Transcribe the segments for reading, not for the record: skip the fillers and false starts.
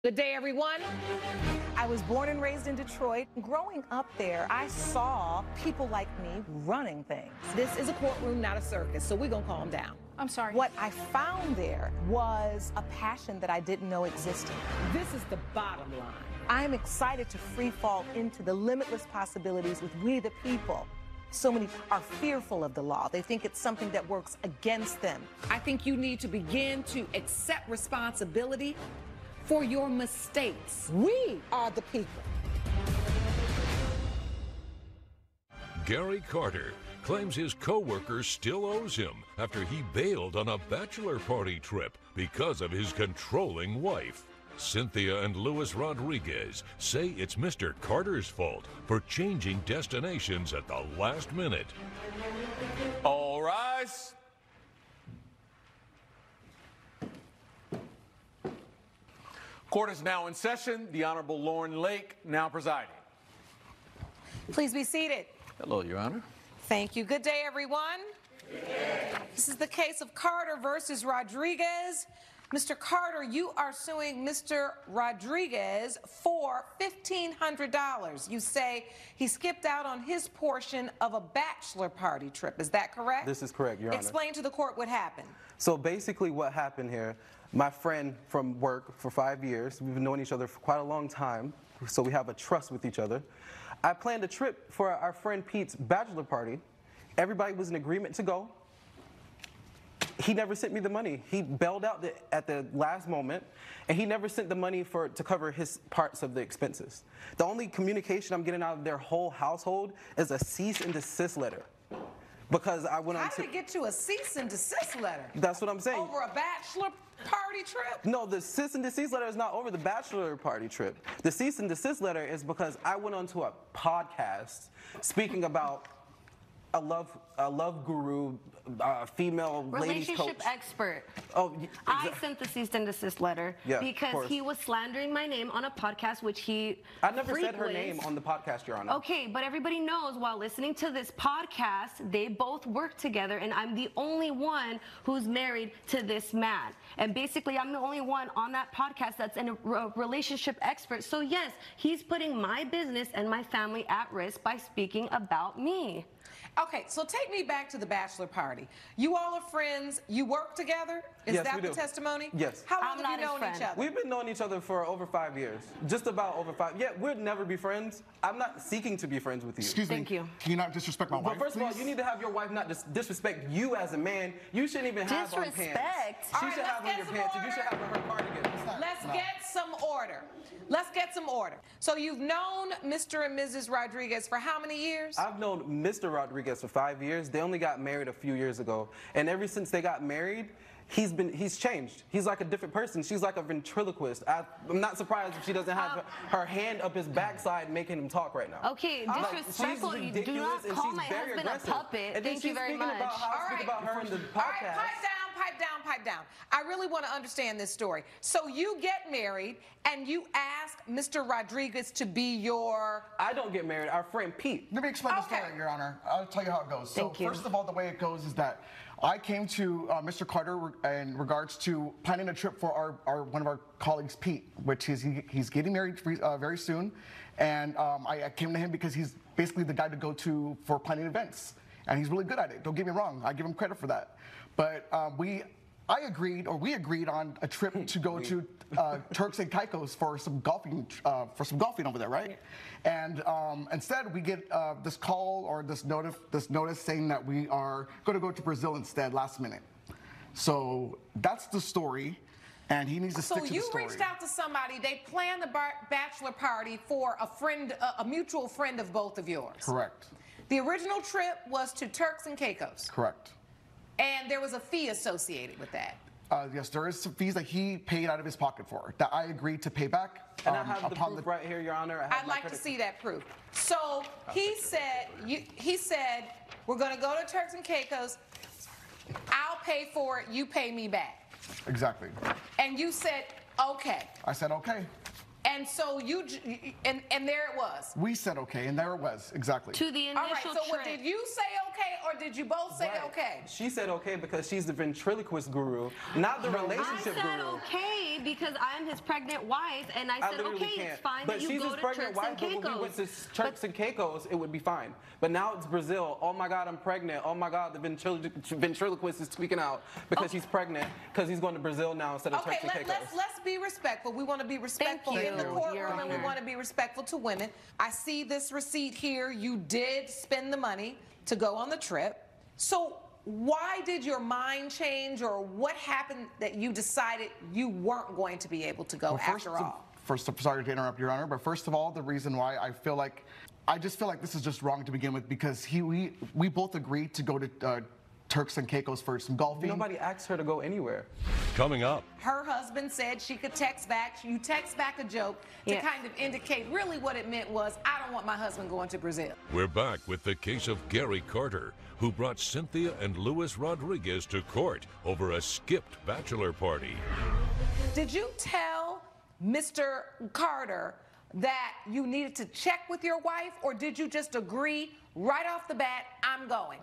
Good day, everyone. I was born and raised in Detroit. Growing up there, I saw people like me running things. This is a courtroom, not a circus, so we're going to calm down. I'm sorry. What I found there was a passion that I didn't know existed. This is the bottom line. I'm excited to free fall into the limitless possibilities with we the people. So many are fearful of the law. They think it's something that works against them. I think you need to begin to accept responsibility for your mistakes. We are the people. Gary Carter claims his co-worker still owes him after he bailed on a bachelor party trip because of his controlling wife. Cynthia and Luis Rodriguez say it's Mr. Carter's fault for changing destinations at the last minute. All rise. Court is now in session. The Honorable Lauren Lake now presiding. Please be seated. Hello, Your Honor. Thank you. Good day, everyone. This is the case of Carter versus Rodriguez. Mr. Carter, you are suing Mr. Rodriguez for $1,500. You say he skipped out on his portion of a bachelor party trip. Is that correct? This is correct, Your Honor. Explain to the court what happened. So basically what happened here, my friend from work for 5 years, we've been knowing each other for quite a long time, so we have a trust with each other. I planned a trip for our friend Pete's bachelor party. Everybody was in agreement to go. He never sent me the money. He bailed out at the last moment, and he never sent the money to cover his parts of the expenses. The only communication I'm getting out of their whole household is a cease and desist letter. Because I went on How did it get to a cease and desist letter? That's what I'm saying. Over a bachelor party trip? No, the cease and desist letter is not over the bachelor party trip. The cease and desist letter is because I went onto a podcast speaking about a love guru, female ladies coach. Relationship expert. Oh, I sent the cease and desist letter because he was slandering my name on a podcast, which he I never said her name on the podcast, Your Honor. Okay, but everybody knows while listening to this podcast, they both work together, and I'm the only one who's married to this man. And basically, I'm the only one on that podcast that's a relationship expert. So yes, he's putting my business and my family at risk by speaking about me. Okay, so take me back to the bachelor party. You all are friends. You work together? Is Yes, that we the do. testimony? Yes. How I'm long have you not his known each friend. other? We've been knowing each other for over 5 years. Just about over 5. Yeah, we'd never be friends. I'm not seeking to be friends with you. Excuse me. Thank you. Can you not disrespect my But wife, first of all, please? you need to have your wife not disrespect you as a man. You shouldn't even have on pants. Disrespect? She All right, should have on let's your get pants, some and you should order. have on her cardigan. Let's get some order. Let's get some order. So you've known Mr. and Mrs. Rodriguez for how many years? I've known Mr. Rodriguez for 5 years. They only got married a few years ago. And ever since they got married, he's changed. He's like a different person. She's like a ventriloquist. I'm not surprised if she doesn't have her hand up his backside making him talk right now. Okay, Like, disrespectful. she's You do ridiculous not and call she's my very husband aggressive. a puppet. And then Thank you she's very speaking much. about how I speak about her in the All right, podcast. pipe down. I really want to understand this story. So you get married and you ask Mr. Rodriguez to be your... I don't get married. Our friend Pete. Let me explain the Okay. story, Your Honor. I'll tell you how it goes. Thank So you. first of all, the way it goes is that I came to Mr. Carter in regards to planning a trip for one of our colleagues, Pete, which is he's getting married very soon, and I came to him because he's basically the guy to go to for planning events, and he's really good at it. Don't get me wrong, I give him credit for that. But we agreed on a trip to go to Turks and Caicos for some golfing over there, right? And instead we get this call or this notice saying that we are going to go to Brazil instead last minute. So that's the story, and he needs to So stick to the you story. reached out to somebody, they planned the bachelor party for a friend, a mutual friend of both of yours. Correct. The original trip was to Turks and Caicos. Correct. And there was a fee associated with that. Yes, there is some fees that he paid out of his pocket for that I agreed to pay back. And I have the upon proof right here, Your Honor. I'd like to see that proof. So he said, we're going to go to Turks and Caicos. I'll pay for it. You pay me back. Exactly. And you said, okay. I said okay. And so and there it was. We said okay, and there it was, exactly. To the initial All right, so what, did you say okay, or did you both say Right. okay? She said okay because she's the ventriloquist guru, not the relationship I said guru. okay me because I'm his pregnant wife, and I said, literally okay, can't. it's fine But that you she's go his to pregnant Turks and wife, but when we Caicos. went to Turks and Caicos, it would be fine. But now it's Brazil. Oh my God, I'm pregnant. Oh my God, the ventriloquist is tweaking out because he's pregnant because he's going to Brazil now instead of Turks and Caicos. Let's be respectful. We want to be respectful Thank in the you, courtroom, Your and we Honor. want to be respectful to women. I see this receipt here. You did spend the money to go on the trip. So why did your mind change, or what happened that you decided you weren't going to be able to go after all? Sorry to interrupt, Your Honor, but first of all, the reason why I just feel like this is just wrong to begin with, because we both agreed to go to Turks and Caicos for some golfing. Nobody asked her to go anywhere. Coming up, Her husband said she could text back. You text back a joke to Yes. kind of indicate really what it meant was, I don't want my husband going to Brazil. we're back with the case of Gary Carter, who brought Cynthia and Luis Rodriguez to court over a skipped bachelor party. Did you tell Mr. Carter that you needed to check with your wife, or did you just agree right off the bat, I'm going?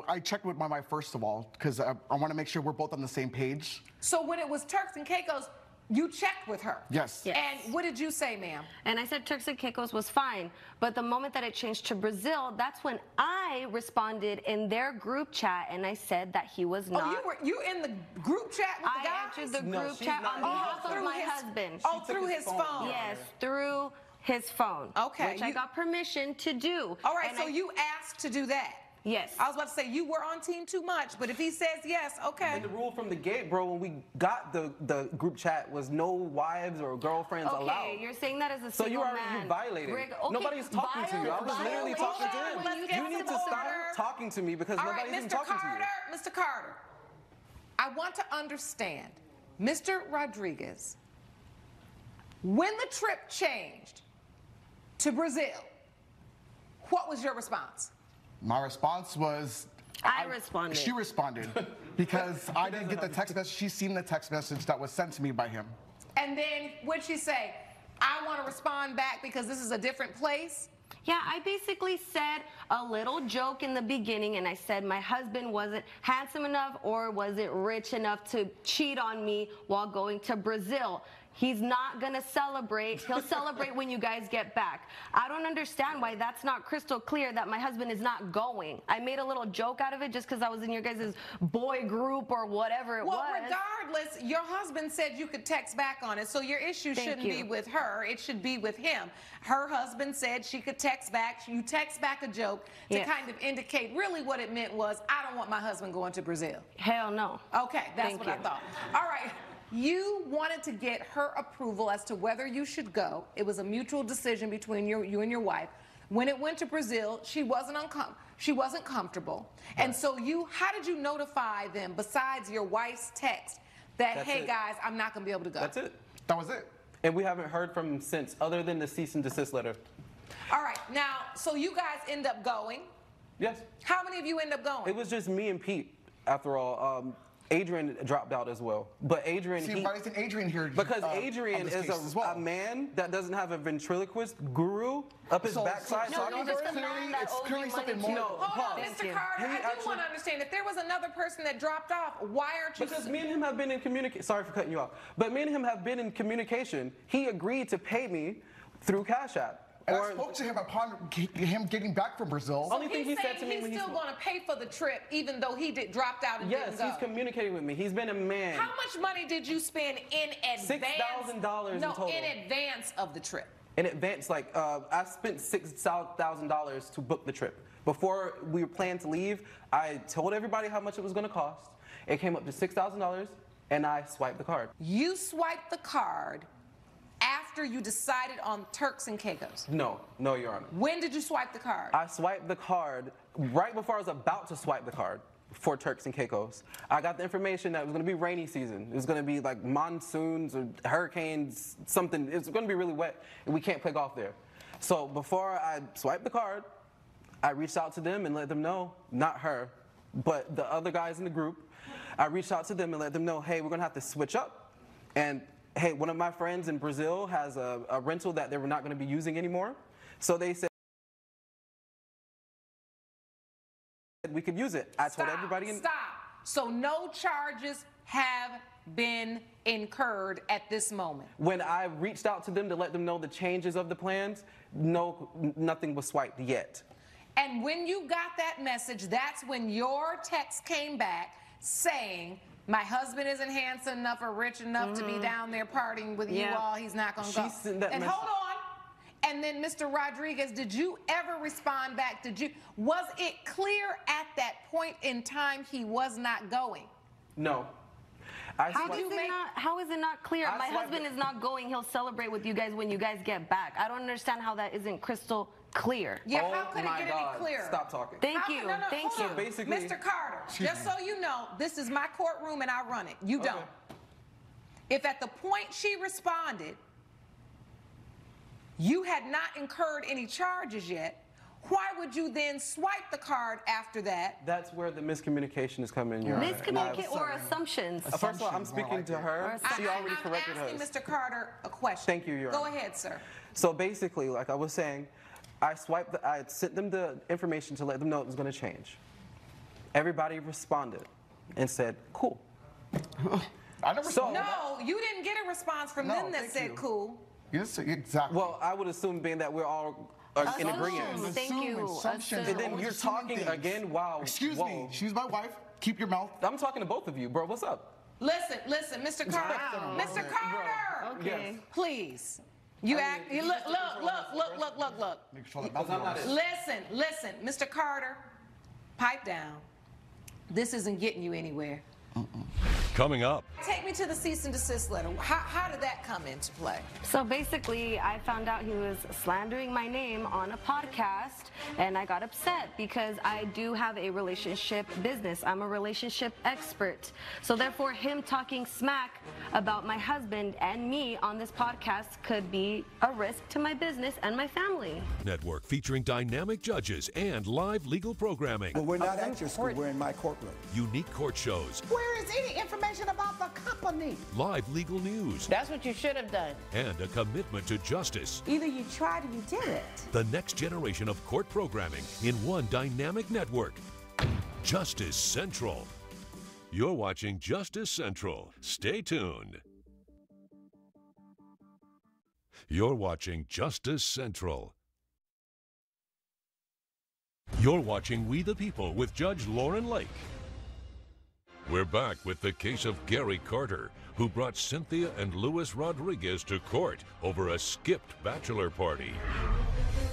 I checked with my wife first of all, because I want to make sure we're both on the same page. So when it was Turks and Caicos, you checked with her? Yes. Yes. And what did you say, ma'am? And I said Turks and Caicos was fine. But the moment that it changed to Brazil, that's when I responded in their group chat, and I said that he was not. Oh, you in the group chat with the I guys? entered the No, group she's chat not on in the behalf group of chat. my husband. Oh, She took through his his phone. phone. Yes, through his phone. Okay, Which I you- got permission to do. All right, And so I- you asked to do that? Yes. I was about to say, you were on team too much, but if he says yes, okay. And the rule from the gate, bro, when we got the group chat was no wives or girlfriends Okay, allowed. you're saying that as a So single you man. violated. Rick, okay, Nobody's talking to you. I was literally talking to him. Let's get You need some to stop order. talking to me because All right, nobody's even Mr. talking Carter, to you. Mr. Carter, I want to understand, Mr. Rodriguez, when the trip changed to Brazil, what was your response? My response was... I responded. She responded because I didn't get the text message. She's seen the text message that was sent to me by him. And then what'd she say? I want to respond back because this is a different place? Yeah, I basically said a little joke in the beginning, and I said my husband wasn't handsome enough or wasn't rich enough to cheat on me while going to Brazil. He's not gonna celebrate. He'll celebrate when you guys get back. I don't understand why that's not crystal clear that my husband is not going. I made a little joke out of it just because I was in your guys' boy group or whatever it Well, was. regardless, your husband said you could text back on it, so your issue Thank shouldn't be you. with her. It should be with him. Her husband said she could text back. You text back a joke to Yes. kind of indicate really what it meant was, I don't want my husband going to Brazil. Hell no. Okay, that's Thank what I you. thought. All right. You wanted to get her approval as to whether you should go. It was a mutual decision between you and your wife. When it went to Brazil, she wasn't comfortable. And so how did you notify them besides your wife's text that, That's hey it. guys, I'm not gonna be able to go? That's it. That was it. And we haven't heard from him since, other than the cease and desist letter. All right, now, so you guys end up going. Yes. How many of you end up going? It was just me and Pete, after all. Adrian dropped out as well. But Adrian, See, why isn't Adrian here? because on Adrian this is case as well? a man that doesn't have a ventriloquist guru up his backside No, talking no, for just him. the man that it's owes clearly you something money more. to- No, Hold on, Thank Mr. you. Carter, He I do actually- want to understand, if there was another person that dropped off, why aren't you... Because me and him have been in communication. Sorry for cutting you off. But me and him have been in communication. He agreed to pay me through Cash App. And I spoke to him upon him getting back from Brazil. Only thing he said to me he's when still going to pay for the trip, even though he dropped out and Yes, didn't go. he's communicating with me. He's been a man. How much money did you spend in advance? $6,000 in No, total. in advance of the trip. In advance, I spent $6,000 to book the trip. Before we were planning to leave, I told everybody how much it was going to cost. It came up to $6,000, and I swiped the card. You swiped the card after you decided on Turks and Caicos. No, Your Honor. When did you swipe the card? I swiped the card right before I was about to swipe the card for Turks and Caicos. I got the information that it was going to be rainy season. It was going to be like monsoons or hurricanes, something. It's going to be really wet, and we can't play golf there. So before I swiped the card, I reached out to them and let them know, not her, but the other guys in the group. I reached out to them and let them know, hey, we're going to have to switch up. And hey, one of my friends in Brazil has a rental that they were not going to be using anymore. So they said we could use it. I told everybody. Stop. So no charges have been incurred at this moment? When I reached out to them to let them know the changes of the plans, nothing was swiped yet. And when you got that message, that's when your text came back saying, my husband isn't handsome enough or rich enough to be down there partying with you all. He's not going to go. And hold on. And then, Mr. Rodriguez, did you ever respond back? Was it clear at that point in time he was not going? No. How is it not clear? My husband is not going. He'll celebrate with you guys when you guys get back. I don't understand how that isn't crystal clear. Yeah, how could it get any clearer? Stop talking. Thank you. Thank you. So basically, Mr. Carter, just so you know, this is my courtroom and I run it. You don't. If at the point she responded, you had not incurred any charges yet, why would you then swipe the card after that? That's where the miscommunication is coming in. Miscommunication or assumptions? First of all, I'm speaking to her. She already corrected I'm asking Mr. Carter a question. Thank you, Your Honor. Go ahead, sir. So basically, like I was saying, I sent them the information to let them know it was going to change. Everybody responded and said, cool. I never saw that. No, you didn't get a response from them that said cool. Yes, exactly. Well, I would assume being that we're all in agreement. Thank you. And then you're talking again. Wow. Excuse me. She's my wife. Keep your mouth. I'm talking to both of you, bro. What's up? Listen, Mr. Carter. Mr. Carter. Okay. Yes. Please. You look. Listen, Mr. Carter, pipe down. This isn't getting you anywhere. Coming up. Take me to the cease and desist letter. How did that come into play? So basically, I found out he was slandering my name on a podcast, and I got upset because I do have a relationship business. I'm a relationship expert. So therefore, him talking smack about my husband and me on this podcast could be a risk to my business and my family. Network featuring dynamic judges and live legal programming. Well, we're not at your school. We're in my courtroom. Unique court shows. Where is any information about the company? Live legal news. That's what you should have done. And a commitment to justice. Either you tried or you did it. The next generation of court programming in one dynamic network. Justice Central. You're watching Justice Central. Stay tuned. You're watching Justice Central. You're watching We the People with Judge Lauren Lake. We're back with the case of Gary Carter, who brought Cynthia and Luis Rodriguez to court over a skipped bachelor party.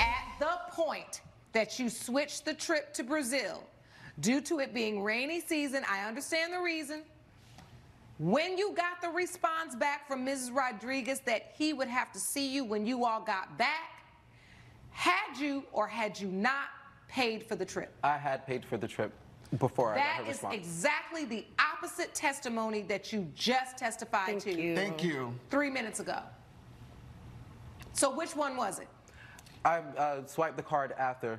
At the point that you switched the trip to Brazil, due to it being rainy season, I understand the reason. When you got the response back from Mrs. Rodriguez that he would have to see you when you all got back, had you or had you not paid for the trip? I had paid for the trip before I got her response. That is exactly the opposite testimony that you just testified to. Thank you. 3 minutes ago. So which one was it? I swiped the card after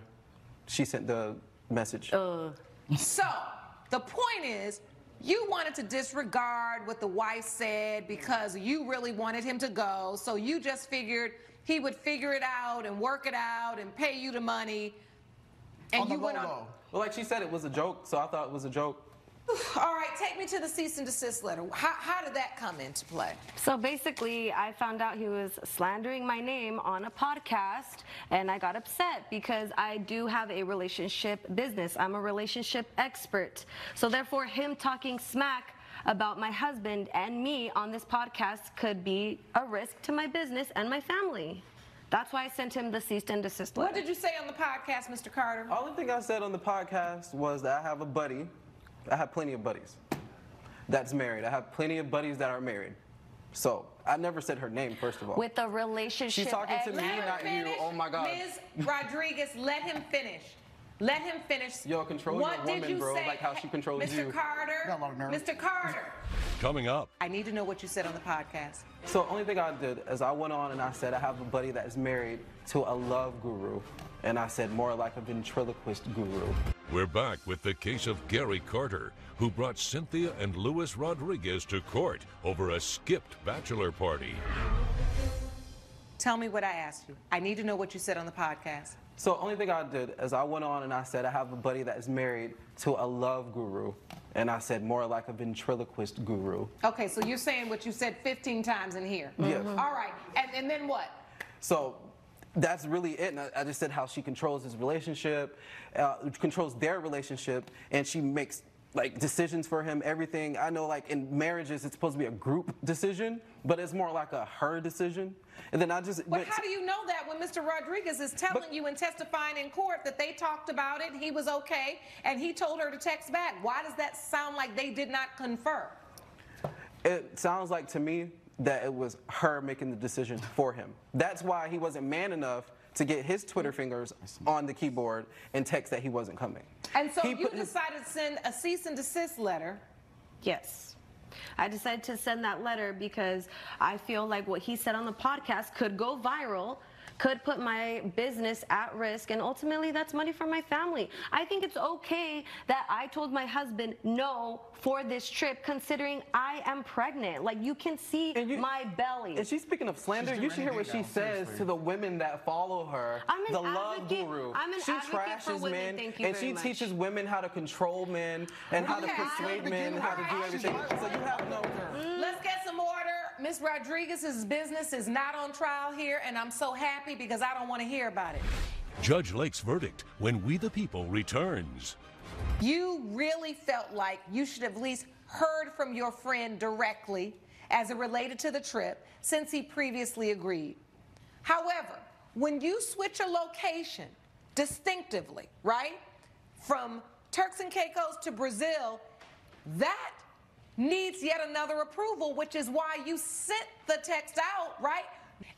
she sent the message. So the point is, you wanted to disregard what the wife said because you really wanted him to go. So you just figured he would figure it out and work it out and pay you the money. And you went on. Well, like she said, it was a joke, so I thought it was a joke. All right, take me to the cease and desist letter. How did that come into play? So basically, I found out he was slandering my name on a podcast, and I got upset because I do have a relationship business. I'm a relationship expert. So therefore, him talking smack about my husband and me on this podcast could be a risk to my business and my family. That's why I sent him the cease and desist letter. What did you say on the podcast, Mr. Carter? All the thing I said on the podcast was that I have a buddy. I have plenty of buddies that's married. I have plenty of buddies that are married. So I never said her name, first of all. With a relationship. She's talking to me, not you. Oh my God. Ms. Rodriguez, let him finish. Let him finish. Yo, control your woman, bro, like how she controls you. Mr. Carter, Mr. Carter. Coming up. I need to know what you said on the podcast. So the only thing I did is I went on and I said I have a buddy that is married to a love guru. And I said more like a ventriloquist guru. We're back with the case of Gary Carter, who brought Cynthia and Luis Rodriguez to court over a skipped bachelor party. Tell me what I asked you. I need to know what you said on the podcast. So the only thing I did is I went on and I said I have a buddy that is married to a love guru. And I said more like a ventriloquist guru. Okay, so you're saying what you said 15 times in here. Yes. All right, and then what? So that's really it. And I just said how she controls his relationship, controls their relationship, and she makes like decisions for him, everything. I know like in marriages it's supposed to be a group decision, but it's more like a her decision. And then I just But how do you know that when Mr. Rodriguez is telling you and testifying in court that they talked about it, he was okay, and he told her to text back? Why does that sound like they did not confer? It sounds like to me that it was her making the decision for him. That's why he wasn't man enough to get his Twitter fingers on the keyboard and text that he wasn't coming. And so you decided to send a cease and desist letter. Yes. I decided to send that letter because I feel like what he said on the podcast could go viral, could put my business at risk, and ultimately that's money for my family. I think it's okay that I told my husband no for this trip, considering I am pregnant. Like, you can see my belly. And she's speaking of slander. You should hear what she says to the women that follow her. I'm an the love advocate. guru. I'm an she advocate for trashes women. men, Thank you and very she much. teaches women how to control men and how to persuade men, how to do everything. So you have no. Let's get some order. Miss Rodriguez's business is not on trial here, and I'm so happy because I don't want to hear about it. Judge Lake's verdict when We the People returns. You really felt like you should have at least heard from your friend directly as it related to the trip, since he previously agreed. However, when you switch a location distinctively, right, from Turks and Caicos to Brazil, that needs yet another approval, which is why you sent the text out, right?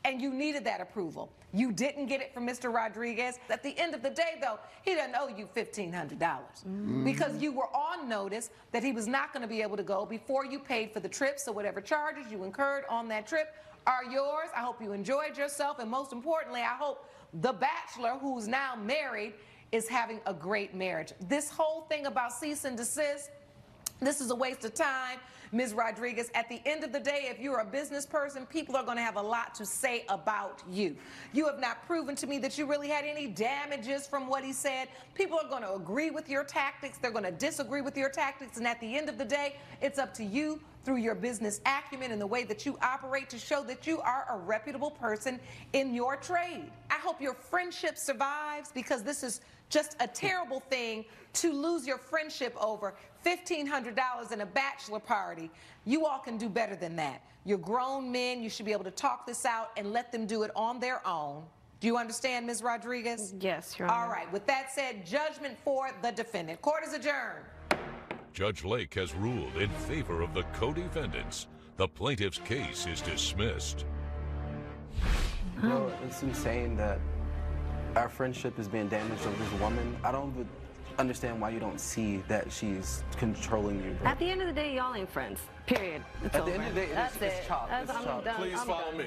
And you needed that approval. You didn't get it from Mr. Rodriguez. At the end of the day, though, he doesn't owe you $1,500 because you were on notice that he was not going to be able to go before you paid for the trip. So whatever charges you incurred on that trip are yours. I hope you enjoyed yourself. And most importantly, I hope the bachelor, who's now married, is having a great marriage. This whole thing about cease and desist, this is a waste of time, Ms. Rodriguez. At the end of the day, if you're a business person, people are going to have a lot to say about you. You have not proven to me that you really had any damages from what he said. People are going to agree with your tactics. They're going to disagree with your tactics. And at the end of the day, it's up to you through your business acumen and the way that you operate to show that you are a reputable person in your trade. I hope your friendship survives, because this is just a terrible thing to lose your friendship over $1,500 in a bachelor party. You all can do better than that. You're grown men. You should be able to talk this out and let them do it on their own. Do you understand, Ms. Rodriguez? Yes, Your Honor. All right. With that said, judgment for the defendant. Court is adjourned. Judge Lake has ruled in favor of the co-defendants. The plaintiff's case is dismissed. You know, it's insane that our friendship is being damaged over this woman. I don't understand why you don't see that she's controlling you, bro. At the end of the day, y'all ain't friends. Period. It's At over. the end of the day, That's it's chopped. That's, It's I'm chopped. done. Please I'm follow done. me.